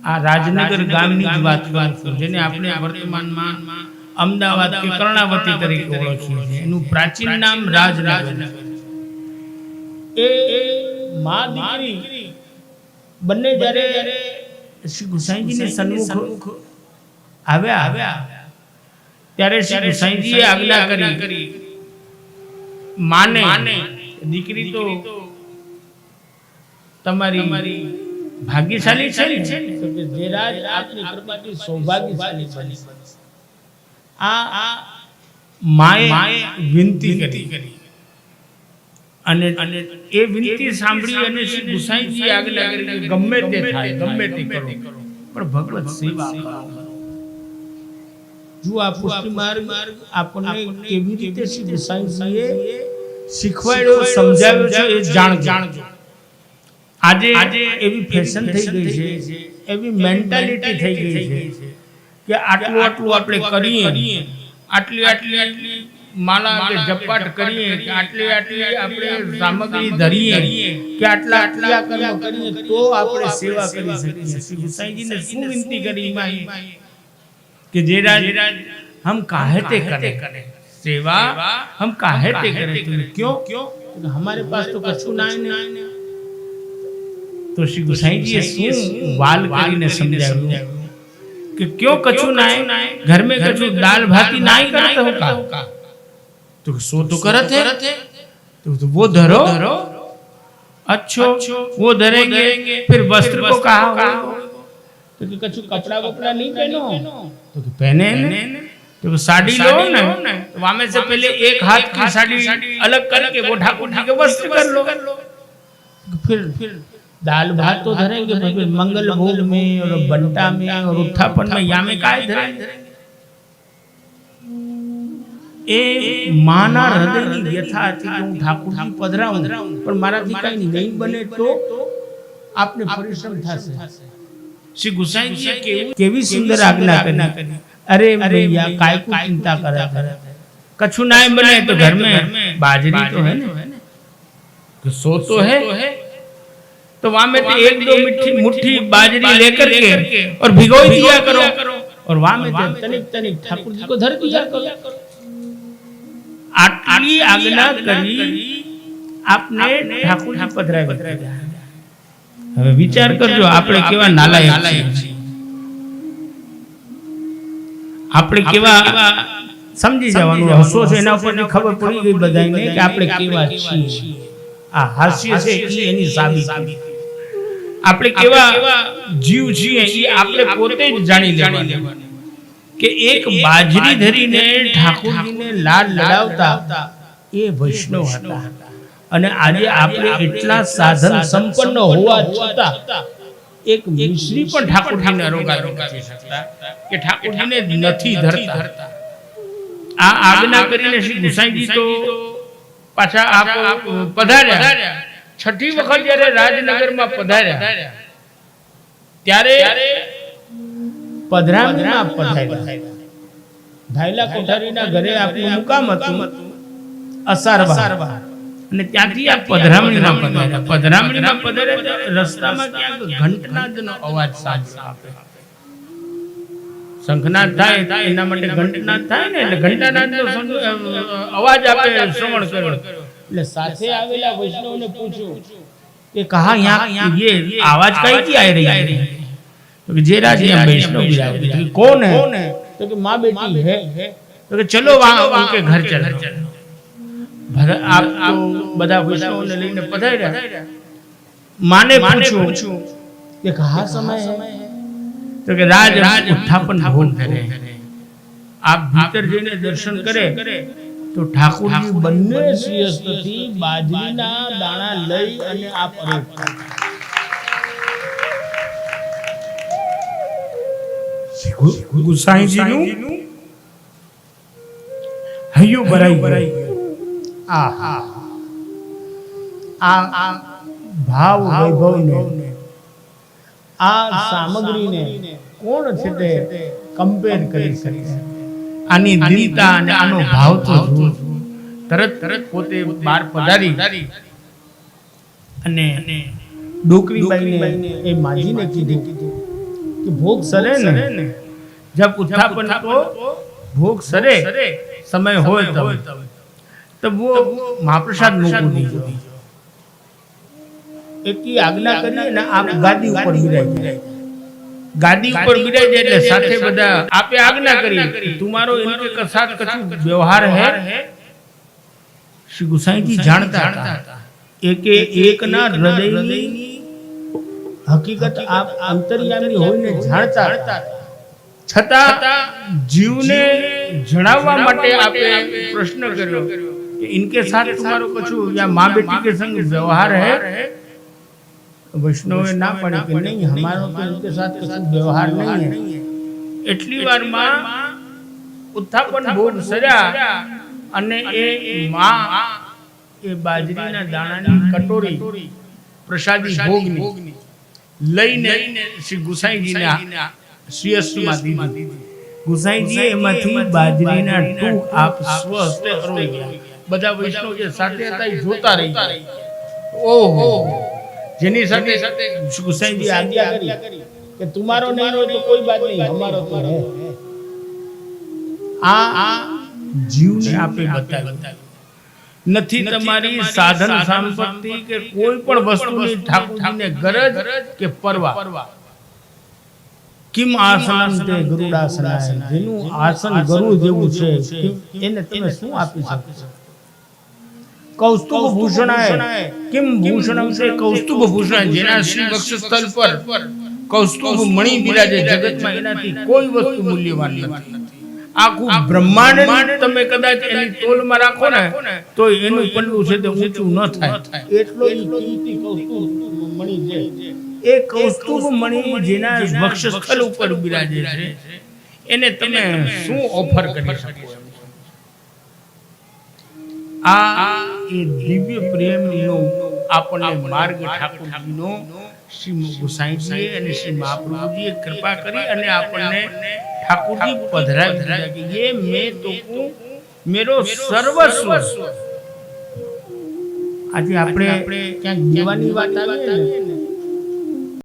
આ રાજનગર ગામની જ વાત કરું છું, જેને આપણે વર્તમાનમાં અમદાવાદ કે કર્ણાવતી તરીકે ઓળખીએ છીએ. એનું પ્રાચીન નામ રાજનગર. એ મા દીકરી બંને જ્યારે શ્રી ગુસાઈજીની સન્મુખ આવ્યા ત્યારે શ્રી ગુસાઈજીએ આજ્ઞા કરી, માને દીકરી તો તમારી ભાગ્યશાલી છે ને, તો કે જેરાજ આપની કૃપાથી સૌભાગ્યશાલી બની. આ માએ વિનંતી કરી અને એ વિનંતી સાંભળી અને શ્રી ગુસાઈજી આજ્ઞા કરી કે ગમે તે થાય, ગમે તે કરો, પણ ભગવત સેવા કરો. જો આ પુષ્ટિ માર્ગ આપણને કેવી રીતે શ્રી ગુસાઈજીએ શીખવાડ્યો, સમજાવ્યો છે એ જાણજો. આજે એવી ફેશન થઈ ગઈ છે, એવી મેન્ટાલિટી થઈ ગઈ છે કે આટલું આપણે કરીએ, આટલી માળા કે જપાટ કરીએ, કે આટલી આપણે સામગ્રી ધરીએ, કે આટલા કર્મ કરીએ તો આપણે સેવા કરી શકીએ. શ્રી ગુસાઈજીને શું વિનંતી કરી કે જેરાજ हम काहे ते करे सेवा, हम काहे ते करे, क्यों हमारे पास तो कछु ना है. तो श्री गुसाईजीए શું વાલ કરીને સમજાવ્યું કે क्यों कछु ना है, घर में कछु दाल भाती नहीं करते हो का, तो सो तो करते है, तो वो धरो. अच्छो वो धरेंगे, फिर वस्त्र को कहा तो कि कछु कपड़ा वपड़ा नहीं पहनो, तो पहने तो साड़ी लो ना, तो वहां में से पहले एक हाथ की साड़ी अलग करके वो ठाकुर जी के वस्त्र कर लो. फिर दाल भात तो धरेंगे, फिर मंगल भोग में और बंटा में और उत्थापन में या में काय धरेंगे. ए माना हृदयनी व्यथा थी कि હું ઠાકુરજી પધરાવું, પણ મારાથી કઈ નહીં બને તો આપને પરિશ્રમ થશે. श्री गुसाईजी केवी सुंदर आज्ञा करी. अरे भैया काय को चिंता करे, कछु ना बने तो घर में बाजरी तो है ना, सो तो है, तो वहां में तो एक दो मुट्ठी बाजरी लेकर के और भिगो दिया करो, और वहां में तनिक ठाकुर जी को धर दिया करो. आटली आज्ञा करी आपने ठाकुर जी पधराव्या. હવે વિચાર કરજો આપણે કેવા નાલાયક છીએ, આપણે કેવા, સમજી જવાનું. હસો છે એના ઉપરથી ખબર પડી ગઈ બધાને કે આપણે કેવા છીએ. આ હાસ્ય છે એની સાબિતી. આપણે કેવા જીવ છીએ એ આપણે પોતે જ જાણી લેવાનું કે એક બાજરી ધરીને ઠાકોરજીને લાડ લડાવતા એ વૈષ્ણવ હતા. અને આજે આપણે એટલા સાધન સંપન્ન હોવા છતાં એક મિશ્રી પણ ઠાકોરજીને અરોગાવી નથી શકતા, કે ઠાકોરજીને નથી ધરતા. આ આજ્ઞા કરીને શ્રી ગુસાઈજી તો પાછા પધાર્યા. છઠ્ઠી વખત જ્યારે રાજનગરમાં પધાર્યા ત્યારે પધરામણીમાં પધાર્યા. ધાયલા કોઠારીના ઘરે આપનું મુકામ હતું અસારવા, અને ત્યાંથી આ પધરામણીમાં પધાર્યા. પધરામણીમાં પધાર્યા રસ્તામાં ક્યાંક ઘંટનાદનો અવાજ સાંભળે. શંખનાદ થાય એના માટે ઘંટનાદ થાય ને, એટલે ઘંટાનાદનો અવાજ આપે શ્રવણ કર્યો. એટલે સાથે આવેલા વૈષ્ણવને પૂછ્યું કે કહા યહાં ये आवाज कहीं की आ रही है, तो कि जेराज यहाँ वैष्णव विराज. कौन है, तो कि माँ बेटी है, तो कि चलो वहां उनके घर चलो. आप तो બધા વૈષ્ણવને લઈને પધાર્યા. માને પૂછ્યું કે કहा समय है, तो કે राज उत्थापन भोग करे. आप भीतर જઈને દર્શન કરે તો ઠાકોરજી બંને સિંહસ્થથી બાજરીના દાણા લઈ અને આપ અરોગતા. ગુસાઈજીનું હૈયું ભરાઈ. આ ભાવ વૈભવને, આ સામગ્રીને કોણ છે તે કમ્પેર કરી શકે? આની દિનતા અને આનો ભાવ તો તરત પોતે બહાર પધારી અને ડોકરીબાઈને એ માજીને કીધું कि भोग सरे न, जब उत्थापन को भोग सरे समय हो तब वो महाप्रसाद मुको दीजो। एक की आज्ञा करिए ना, आप गादी ऊपर बिराज, गादी ऊपर बिराज એટલે સાથે બધા આપે આજ્ઞા કરી તમારો इनके साथ કछु व्यवहार है। श्री गोसाई जी जानता था एक ना हृदयनी हकीकत आप अंतर्यामी होઈને જાણતા છતાં જીવને જણાવવા માટે આપે પ્રશ્ન કર્યો कि इनके साथ तुम्हारो कछु या माँ बेटी के संग व्यवहार है। वैष्णव ना पड़े कि नहीं, हमारो तो इनके साथ कछु व्यवहार नहीं है। એટલી વારમાં ઉત્થાપન ભોગ સર્યા અને એ માં એ બાજરીના દાણાની કટોરી પ્રસાદી ભોગની લઈને શ્રી ગુસાઈજીને શ્રીયસમાં દીધી। ગુસાઈજીએ એમાંથી બાજરીના ટૂક આપ સ્વહસ્તે હરોઈ ગયા। બધા વૈષ્ણવ જે સાથે હતા એ જોતા રહી ગયા। ઓહો, જેની સાથે ગુસાઈજી આજ્ઞા કરી કે તમારો નહીં હોય તો કોઈ બાત નહીં, हमारो तो है। આ જીવને આપે બતાવ્યું નથી તમારી સાધન સંપત્તિ કે કોઈ પણ વસ્તુની ઠાકોરજીને ગરજ કે પરવા। કિમ આસનમ તે ગરુડાસનાય, જેનું આસન ગરુડ જેવું છે એને તમે શું આપી શકો? કૌસ્તુભ ભૂષણાય, કિમ ભૂષણમ તે કૌસ્તુભ ભૂષણ, જેના શ્રી વક્ષસ્થળ પર કૌસ્તુભ મણિ બિરાજે જગતમાં એનાથી કોઈ વસ્તુ મૂલ્યવાન નથી। આખું બ્રહ્માંડ તમે કદાચ એની તોલમાં રાખો ને તો એનું પલ્લું છે તે ઊંચું ન થાય, એટલો કિંમતી કૌસ્તુભ મણિ છે। એ કૌસ્તુભ મણિ જેના વક્ષસ્થળ ઉપર બિરાજે છે એને તમે શું ઓફર કરી શકો? આ એ દિવ્ય પ્રેમનો આપણને માર્ગ ઠાકોરજીનો શ્રી ગુસાઈજીએ અને શ્રી મહાપ્રભુજીએ કૃપા કરી અને આપણને ઠાकुरजी पधरा दिया कि ये मैं तो हूँ मेरो सर्वस्व। आज આપણે ક્યાંક જીવાની વાત આવે ને